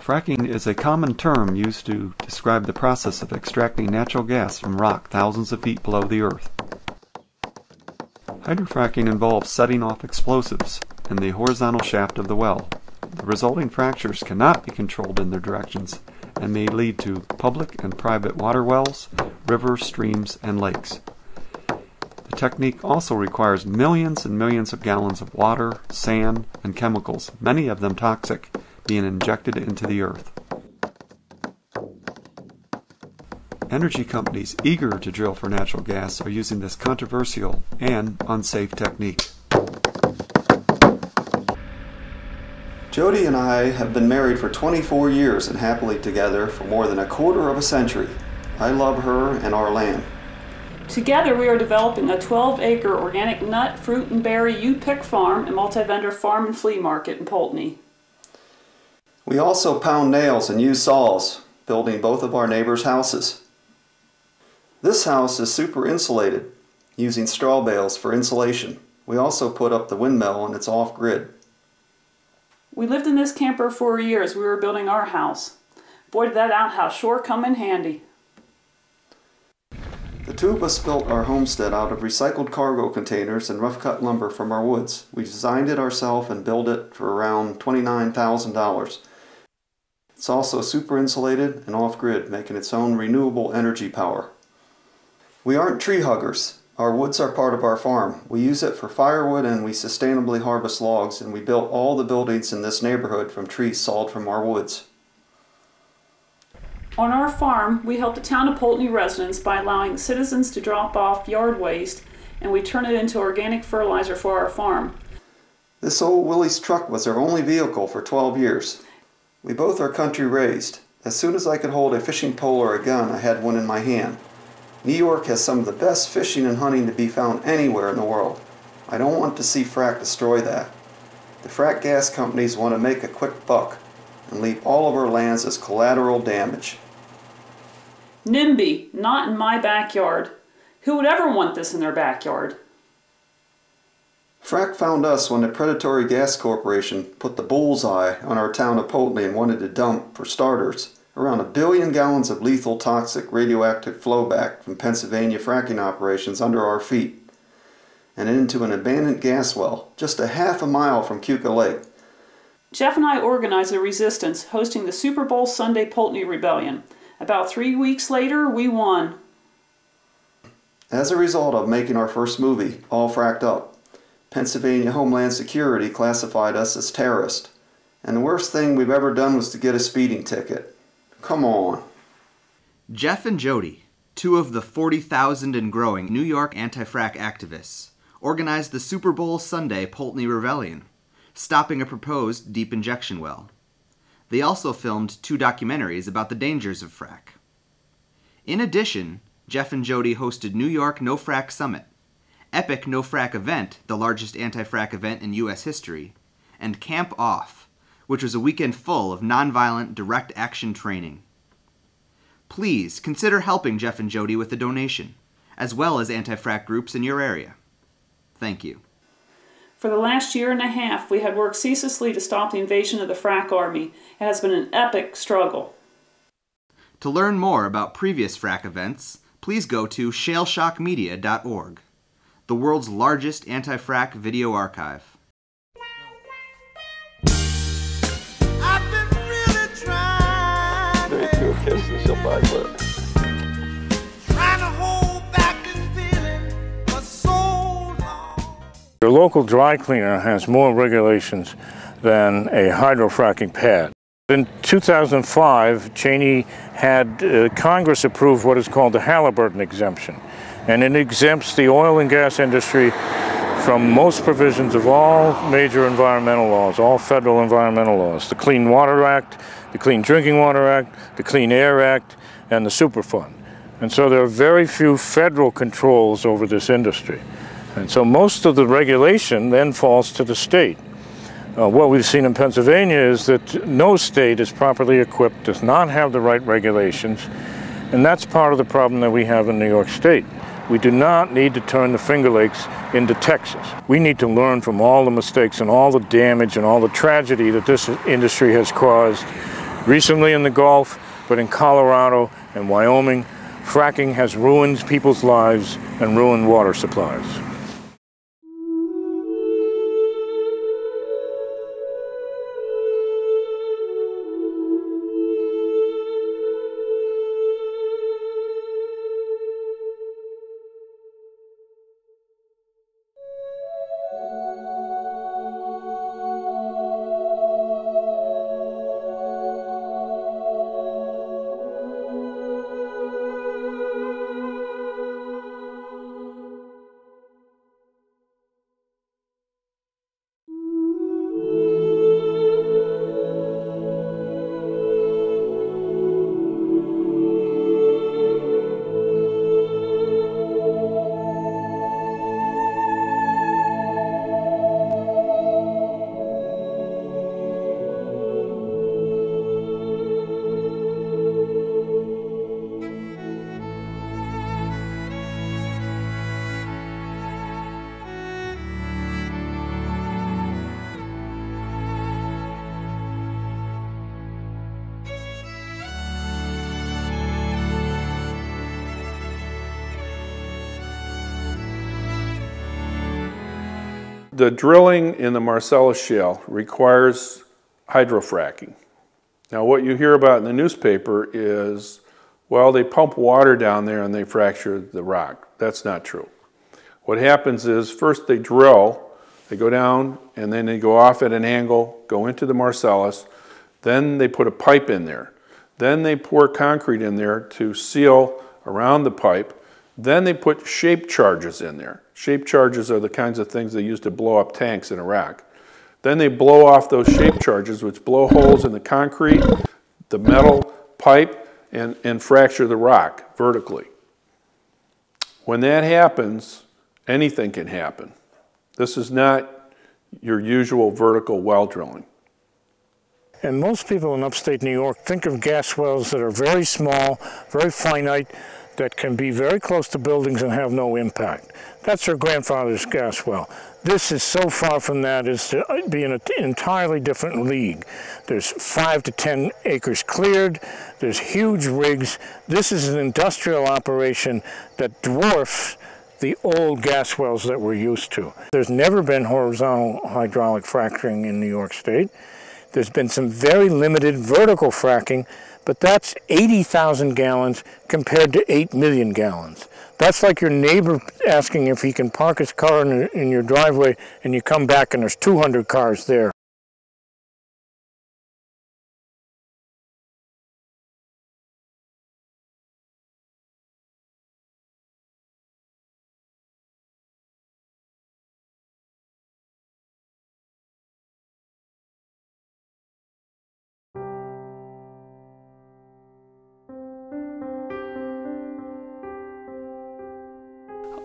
Fracking is a common term used to describe the process of extracting natural gas from rock thousands of feet below the earth. Hydrofracking involves setting off explosives in the horizontal shaft of the well. The resulting fractures cannot be controlled in their directions and may lead to public and private water wells, rivers, streams, and lakes. The technique also requires millions and millions of gallons of water, sand, and chemicals, many of them toxic, being injected into the earth. Energy companies eager to drill for natural gas are using this controversial and unsafe technique. Jody and I have been married for 24 years and happily together for more than a quarter of a century. I love her and our land. Together we are developing a 12-acre organic nut, fruit, and berry you-pick farm and multi-vendor farm and flea market in Poultney. We also pound nails and use saws, building both of our neighbors' houses. This house is super insulated, using straw bales for insulation. We also put up the windmill and it's off-grid. We lived in this camper for years. We were building our house. Boy, did that outhouse sure come in handy. The two of us built our homestead out of recycled cargo containers and rough-cut lumber from our woods. We designed it ourselves and built it for around $29,000. It's also super insulated and off-grid, making its own renewable energy power. We aren't tree huggers. Our woods are part of our farm. We use it for firewood and we sustainably harvest logs, and we built all the buildings in this neighborhood from trees sawed from our woods. On our farm, we help the town of Poultney residents by allowing citizens to drop off yard waste, and we turn it into organic fertilizer for our farm. This old Willie's truck was our only vehicle for 12 years. We both are country raised. As soon as I could hold a fishing pole or a gun, I had one in my hand. New York has some of the best fishing and hunting to be found anywhere in the world. I don't want to see frack destroy that. The frack gas companies want to make a quick buck and leave all of our lands as collateral damage. NIMBY, not in my backyard. Who would ever want this in their backyard? Frack found us when the predatory gas corporation put the bullseye on our town of Poultney and wanted to dump, for starters, around 1 billion gallons of lethal, toxic, radioactive flowback from Pennsylvania fracking operations under our feet and into an abandoned gas well just a half a mile from Keuka Lake. Jeff and I organized a resistance, hosting the Super Bowl Sunday Poultney Rebellion. About 3 weeks later, we won. As a result of making our first movie, All Fracked Up, Pennsylvania Homeland Security classified us as terrorists. And the worst thing we've ever done was to get a speeding ticket. Come on. Jeff and Jody, two of the 40,000 and growing New York anti-frack activists, organized the Super Bowl Sunday Poultney Rebellion, stopping a proposed deep injection well. They also filmed 2 documentaries about the dangers of frack. In addition, Jeff and Jody hosted New York No Frack Summit, Epic No Frack Event, the largest anti-frack event in U.S. history, and Camp Off, which was a weekend full of nonviolent direct action training. Please consider helping Jeff and Jody with a donation, as well as anti-frack groups in your area. Thank you. For the last year and a half, we had worked ceaselessly to stop the invasion of the frack army. It has been an epic struggle. To learn more about previous frack events, please go to shaleshockmedia.org, the world's largest anti-frack video archive. Your local dry cleaner has more regulations than a hydrofracking pad. In 2005, Cheney had Congress approve what is called the Halliburton exemption, and it exempts the oil and gas industry from most provisions of all major environmental laws, all federal environmental laws, the Clean Water Act, the Clean Drinking Water Act, the Clean Air Act, and the Superfund. And so there are very few federal controls over this industry. And so most of the regulation then falls to the state. What we've seen in Pennsylvania is that no state is properly equipped, does not have the right regulations, and that's part of the problem that we have in New York State. We do not need to turn the Finger Lakes into Texas. We need to learn from all the mistakes and all the damage and all the tragedy that this industry has caused recently in the Gulf, but in Colorado and Wyoming, fracking has ruined people's lives and ruined water supplies. The drilling in the Marcellus Shale requires hydrofracking. Now what you hear about in the newspaper is, well, they pump water down there and they fracture the rock. That's not true. What happens is first they drill, they go down and then they go off at an angle, go into the Marcellus, then they put a pipe in there. Then they pour concrete in there to seal around the pipe. Then they put shape charges in there. Shape charges are the kinds of things they use to blow up tanks in Iraq. Then they blow off those shape charges, which blow holes in the concrete, the metal pipe, and fracture the rock vertically. When that happens, anything can happen. This is not your usual vertical well drilling. And most people in upstate New York think of gas wells that are very small, very finite, that can be very close to buildings and have no impact. That's their grandfather's gas well. This is so far from that as to be in an entirely different league. There's 5 to 10 acres cleared, there's huge rigs. This is an industrial operation that dwarfs the old gas wells that we're used to. There's never been horizontal hydraulic fracturing in New York State. There's been some very limited vertical fracking, but that's 80,000 gallons compared to 8 million gallons. That's like your neighbor asking if he can park his car in your driveway and you come back and there's 200 cars there.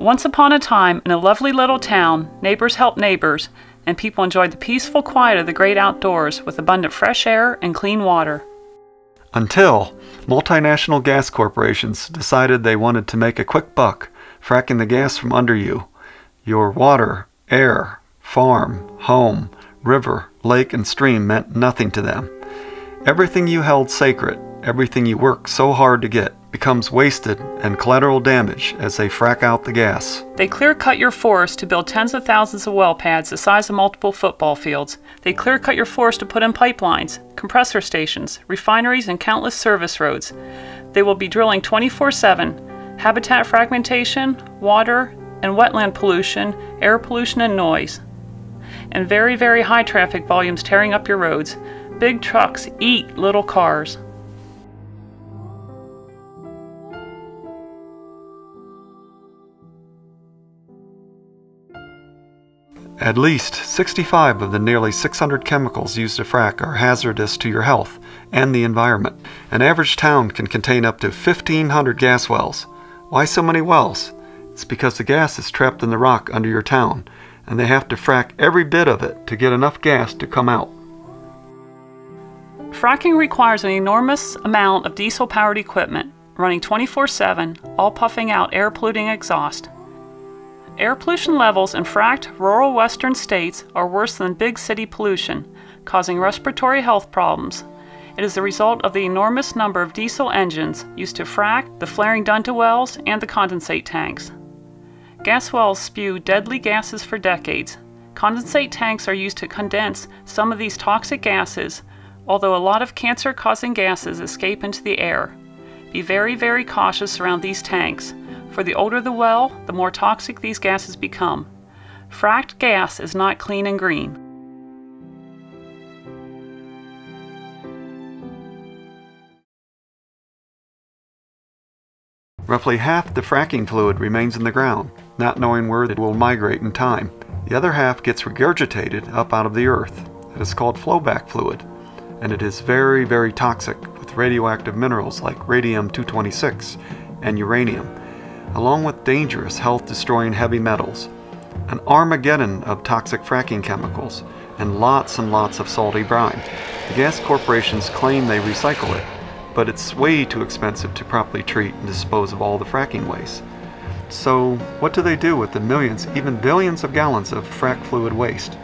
Once upon a time, in a lovely little town, neighbors helped neighbors, and people enjoyed the peaceful quiet of the great outdoors with abundant fresh air and clean water. Until multinational gas corporations decided they wanted to make a quick buck, fracking the gas from under you. Your water, air, farm, home, river, lake, and stream meant nothing to them. Everything you held sacred, everything you worked so hard to get, becomes wasted and collateral damage as they frack out the gas. They clear-cut your forest to build tens of thousands of well pads the size of multiple football fields. They clear-cut your forest to put in pipelines, compressor stations, refineries, and countless service roads. They will be drilling 24/7. Habitat fragmentation, water and wetland pollution, air pollution and noise. And very, very high traffic volumes tearing up your roads. Big trucks eat little cars. At least 65 of the nearly 600 chemicals used to frack are hazardous to your health and the environment. An average town can contain up to 1,500 gas wells. Why so many wells? It's because the gas is trapped in the rock under your town, and they have to frack every bit of it to get enough gas to come out. Fracking requires an enormous amount of diesel-powered equipment, running 24/7, all puffing out air-polluting exhaust. Air pollution levels in fracked rural western states are worse than big city pollution, causing respiratory health problems. It is the result of the enormous number of diesel engines used to frack, the flaring done to wells, and the condensate tanks. Gas wells spew deadly gases for decades. Condensate tanks are used to condense some of these toxic gases, although a lot of cancer-causing gases escape into the air. Be very, very cautious around these tanks. For the older the well, the more toxic these gases become. Fracked gas is not clean and green. Roughly half the fracking fluid remains in the ground, not knowing where it will migrate in time. The other half gets regurgitated up out of the earth. It is called flowback fluid, and it is very, very toxic with radioactive minerals like radium-226 and uranium, along with dangerous health-destroying heavy metals, an Armageddon of toxic fracking chemicals, and lots of salty brine. The gas corporations claim they recycle it, but it's way too expensive to properly treat and dispose of all the fracking waste. So what do they do with the millions, even billions of gallons of frack fluid waste?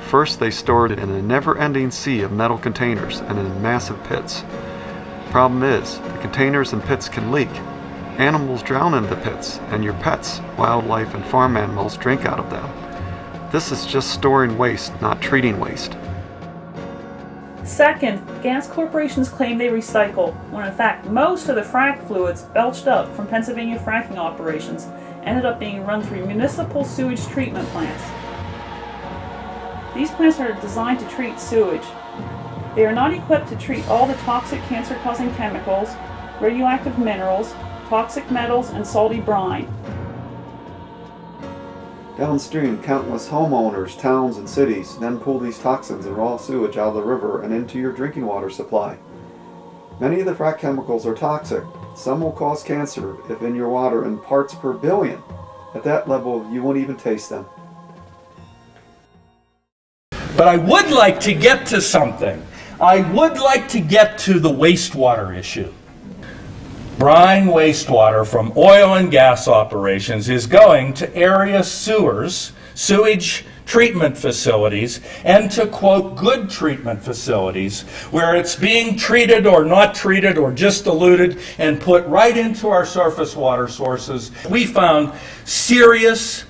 First, they stored it in a never-ending sea of metal containers and in massive pits. Problem is, the containers and pits can leak. Animals drown in the pits, and your pets, wildlife, and farm animals drink out of them. This is just storing waste, not treating waste. Second, gas corporations claim they recycle, when in fact most of the frack fluids belched up from Pennsylvania fracking operations ended up being run through municipal sewage treatment plants. These plants are designed to treat sewage. They are not equipped to treat all the toxic cancer-causing chemicals, radioactive minerals, toxic metals, and salty brine. Downstream, countless homeowners, towns, and cities then pull these toxins and raw sewage out of the river and into your drinking water supply. Many of the frack chemicals are toxic. Some will cause cancer if in your water in parts per billion. At that level, you won't even taste them. But I would like to get to something. I would like to get to the wastewater issue. Brine wastewater from oil and gas operations is going to area sewers, sewage treatment facilities, and to, quote, good treatment facilities, where it's being treated or not treated or just diluted and put right into our surface water sources. We found serious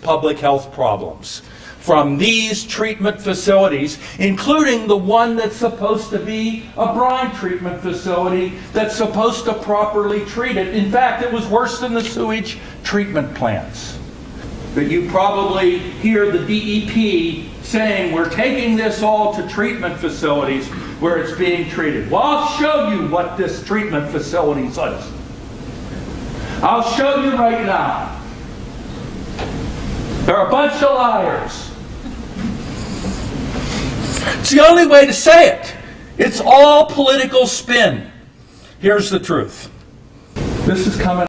public health problems from these treatment facilities, including the one that's supposed to be a brine treatment facility that's supposed to properly treat it. In fact, it was worse than the sewage treatment plants. But you probably hear the DEP saying we're taking this all to treatment facilities where it's being treated. Well, I'll show you what this treatment facility is. I'll show you right now. They're a bunch of liars. It's the only way to say it. It's all political spin. Here's the truth. This is coming